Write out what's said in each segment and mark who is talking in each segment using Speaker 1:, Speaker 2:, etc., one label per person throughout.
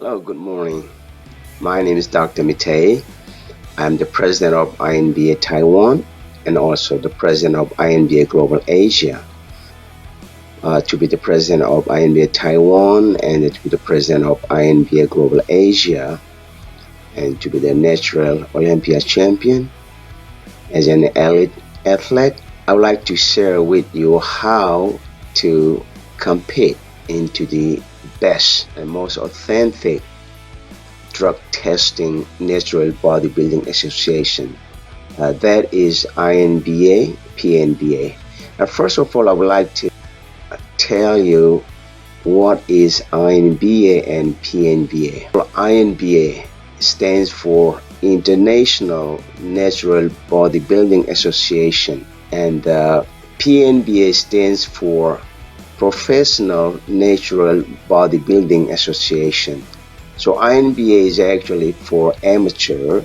Speaker 1: Hello, good morning. My name is Dr. Meetei. I'm the president of INBA Taiwan and also the president of INBA Global Asia. To be the president of INBA Taiwan and to be the president of INBA Global Asia and to be the Natural Olympia Champion as an elite athlete, I would like to share with you how to compete into the best and most authentic drug testing Natural Bodybuilding Association. That is INBA, PNBA. First of all, I would like to tell you what is INBA and PNBA. INBA stands for International Natural Bodybuilding Association, and PNBA stands for Professional Natural Bodybuilding Association. So INBA is actually for amateur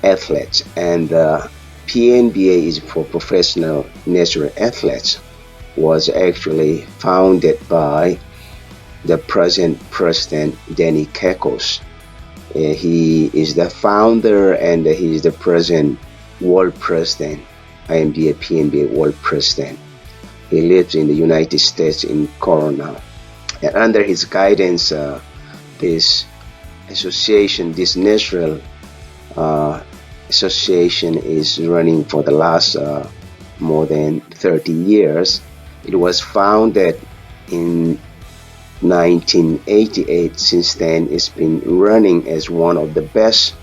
Speaker 1: athletes, and PNBA is for professional natural athletes. Was actually founded by the present president Danny Kekos. He is the founder and he is the present world president, INBA PNBA world president. He lives in the United States in Corona, and under his guidance, this association, this natural association, is running for the last more than 30 years. It was founded in 1988. Since then, it's been running as one of the best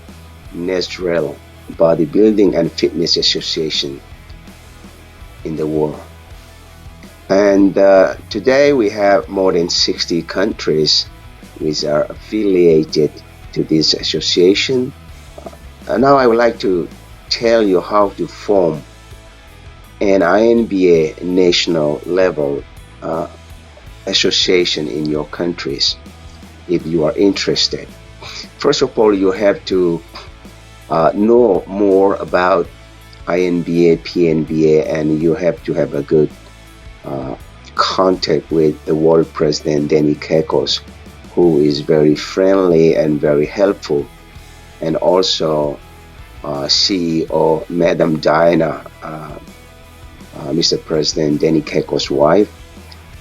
Speaker 1: natural bodybuilding and fitness association in the world. And today we have more than 60 countries which are affiliated to this association. Now I would like to tell you how to form an INBA national level association in your countries if you are interested. First of all, you have to know more about INBA, PNBA, and you have to have a good contact with the world president Danny Kekos, who is very friendly and very helpful, and also CEO Madam Diana, Mr. President Danny Kekos' wife.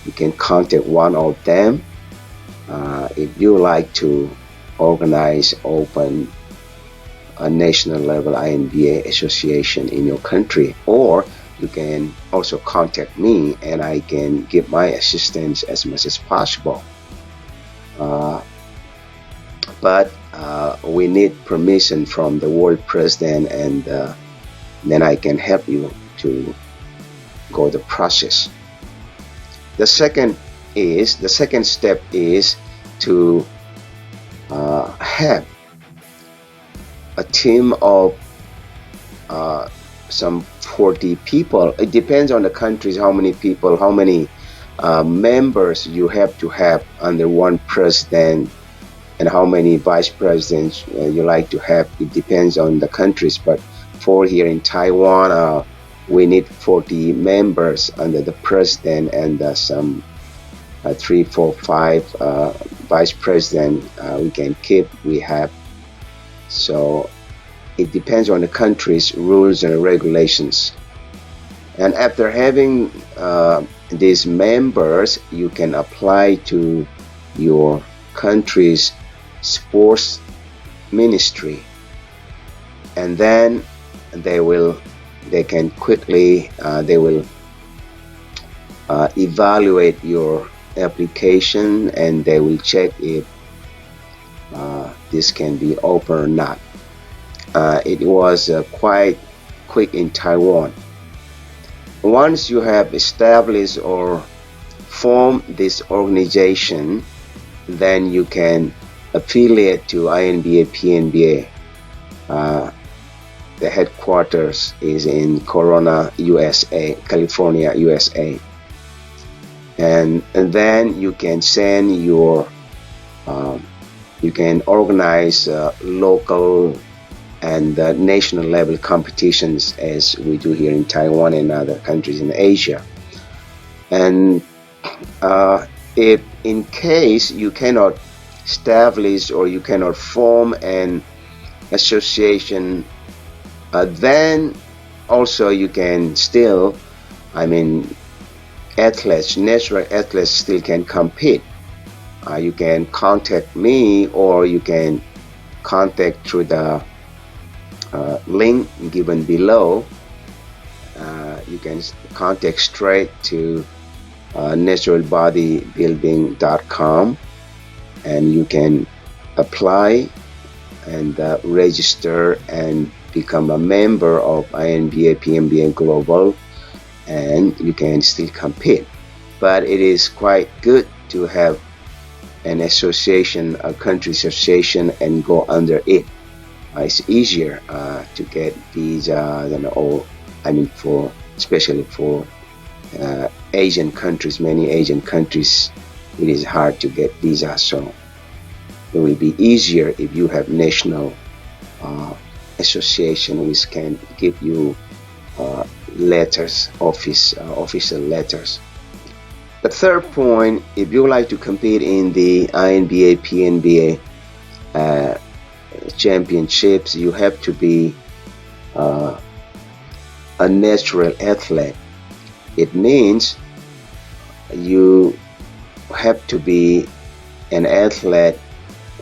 Speaker 1: You can contact one of them if you like to organize, open a national level INBA association in your country, or you can also contact me and I can give my assistance as much as possible. But we need permission from the world president, and then I can help you to go the process. The second step is to have a team of some 40 people. It depends on the countries, how many people, how many members you have to have under one president, and how many vice presidents you like to have. It depends on the countries, but for here in Taiwan, we need 40 members under the president, and some 3, 4, 5 vice president we can keep. We have. So it depends on the country's rules and regulations. And after having these members, you can apply to your country's sports ministry, and then they can quickly evaluate your application, and they will check if this can be open or not. It was quite quick in Taiwan. Once you have established or formed this organization, then you can affiliate to INBA, PNBA. The headquarters is in Corona, USA, California, USA. And then you can send your, you can organize local and national level competitions as we do here in Taiwan and other countries in Asia. And if in case you cannot establish or you cannot form an association, then also you can still, athletes, natural athletes still can compete. You can contact me, or you can contact through the link given below. You can contact straight to naturalbodybuilding.com, and you can apply and register and become a member of INBA PNBA Global, and you can still compete. But it is quite good to have an association, a country association, and go under it. It's easier to get visa than especially for Asian countries. Many Asian countries, it is hard to get visa, so it will be easier if you have national association which can give you letters, official letters. The third point, if you like to compete in the INBA PNBA championships, you have to be a natural athlete. It means you have to be an athlete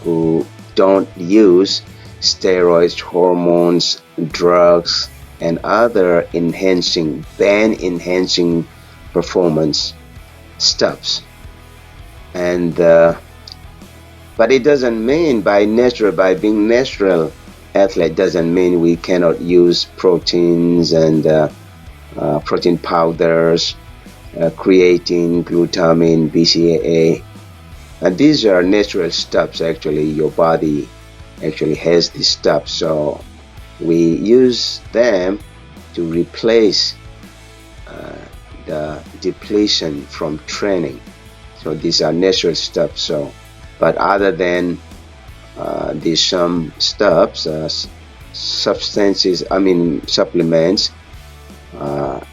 Speaker 1: who don't use steroids, hormones, drugs, and other band enhancing performance stuffs. And but it doesn't mean by being natural athlete doesn't mean we cannot use proteins and protein powders, creatine, glutamine, BCAA, and these are natural stuffs. Actually, your body actually has this stuff, so we use them to replace the depletion from training. So these are natural stuff. So, but other than these some stuffs, substances, supplements,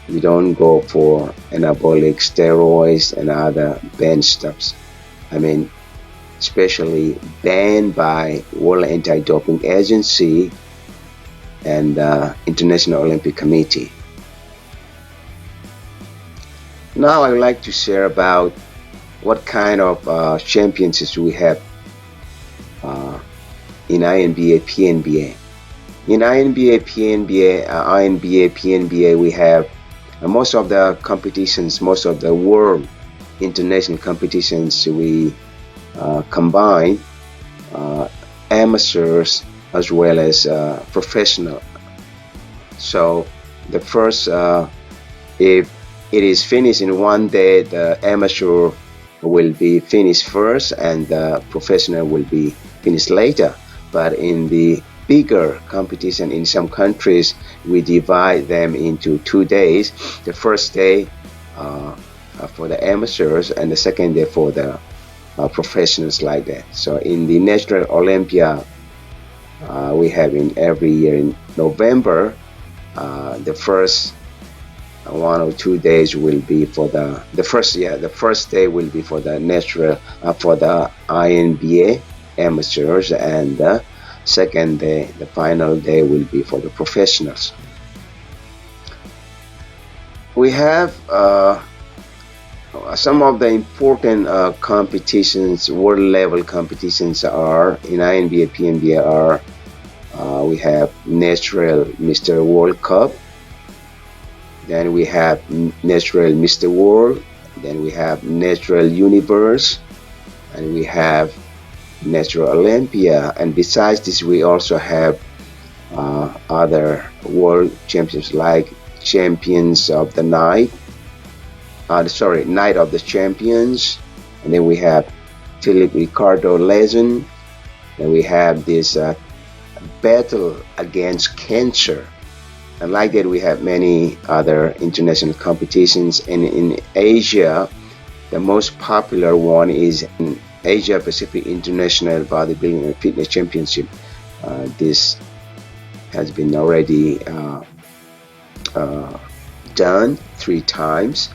Speaker 1: you don't go for anabolic steroids and other banned stuffs. Especially banned by World Anti-Doping Agency and International Olympic Committee. Now I would like to share about what kind of championships we have in INBA PNBA. In INBA PNBA, we have most of the competitions, most of the world international competitions, we combine amateurs as well as professional. So the first, if it is finished in one day, the amateur will be finished first and the professional will be finished later. But in the bigger competition in some countries, we divide them into 2 days. The first day for the amateurs and the second day for the professionals, like that. So in the Natural Olympia, we have in every year in November, the first 1 or 2 days will be for the first day will be for the natural for the INBA amateurs, and the second day, the final day, will be for the professionals. We have some of the important competitions, world level competitions are in INBA PNBA are we have Natural Mr. World Cup, then we have Natural Mr. World, then we have Natural Universe, and we have Natural Olympia. And besides this, we also have other world championships like Champions of the Night, Night of the Champions, and then we have Philip Ricardo Legend, and we have this Battle Against Cancer. And like that, we have many other international competitions. And in Asia, the most popular one is in Asia Pacific International Bodybuilding and Fitness Championship. This has been already done 3 times.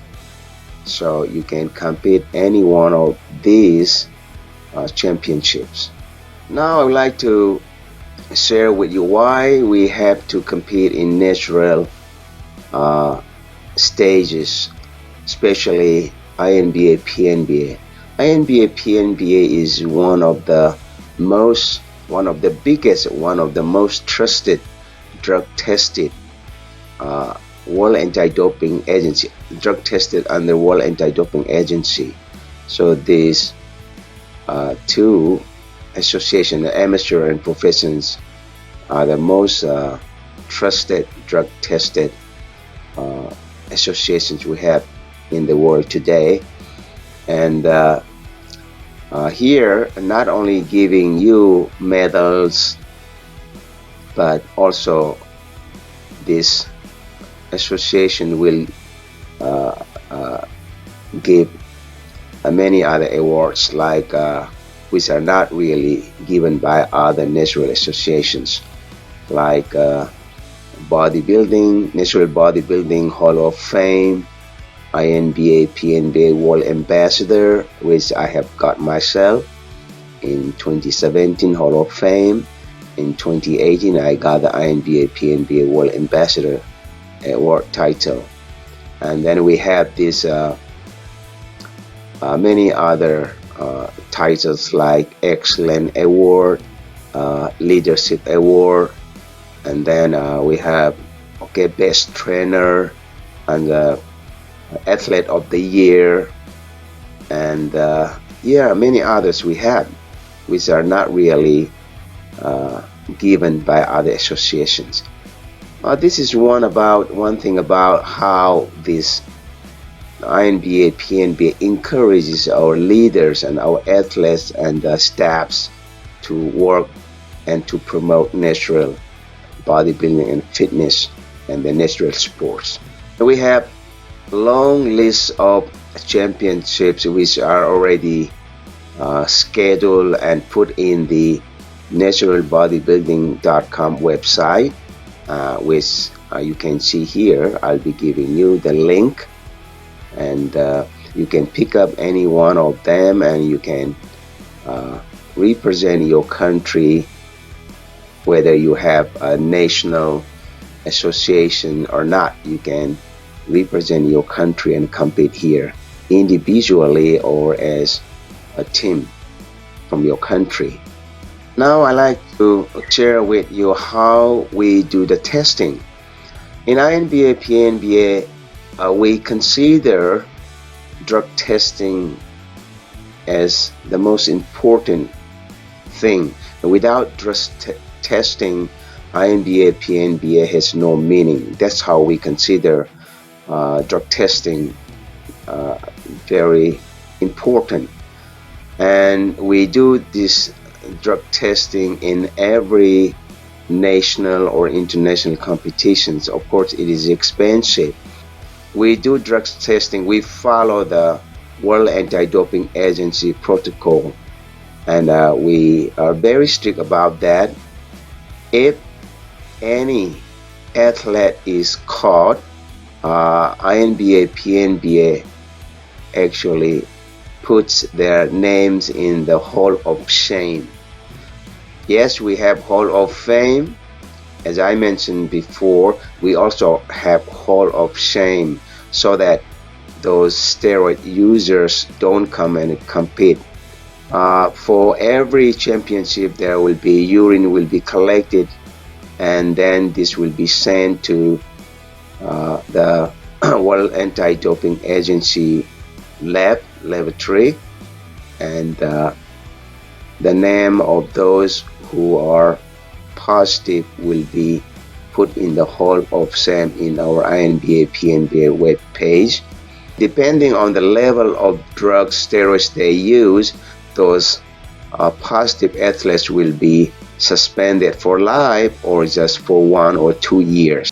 Speaker 1: So you can compete any one of these championships. Now I would like to share with you why we have to compete in natural stages, especially INBA, PNBA. INBA, PNBA is one of the biggest, one of the most trusted drug tested World Anti-Doping Agency, drug tested under World Anti-Doping Agency. So these two associations, the amateur and professions, are the most trusted drug tested associations we have in the world today. And here, not only giving you medals, but also this association will give many other awards, like which are not really given by other natural associations, like bodybuilding, Natural Bodybuilding Hall of Fame, INBA, PNBA World Ambassador, which I have got myself in 2017 Hall of Fame. In 2018, I got the INBA, PNBA World Ambassador award title. And then we have this many other titles like Excellent Award, Leadership Award, and then we have Best Trainer and Athlete of the Year, and many others we have, which are not really given by other associations. This is one thing about how this INBA, PNBA encourages our leaders and our athletes and staffs to work and to promote natural bodybuilding and fitness and the natural sports. We have long list of championships which are already scheduled and put in the naturalbodybuilding.com website, which you can see here. I'll be giving you the link, and you can pick up any one of them, and you can represent your country, whether you have a national association or not. You can represent your country and compete here individually or as a team from your country. Now I like to share with you how we do the testing. In INBA, PNBA, we consider drug testing as the most important thing. Without drug testing, INBA, PNBA has no meaning. That's how we consider drug testing very important. And we do this drug testing in every national or international competitions. Of course, it is expensive. We do drug testing. We follow the World Anti-Doping Agency protocol, and we are very strict about that. If any athlete is caught, INBA, PNBA actually puts their names in the Hall of Shame. Yes, we have Hall of Fame. As I mentioned before, we also have Hall of Shame, so that those steroid users don't come and compete. For every championship, there will be urine will be collected, and then this will be sent to the World Anti-Doping Agency laboratory, and the name of those who are positive will be put in the Hall of Shame in our INBA, PNBA web page. Depending on the level of drugs, steroids they use, those positive athletes will be suspended for life or just for 1 or 2 years.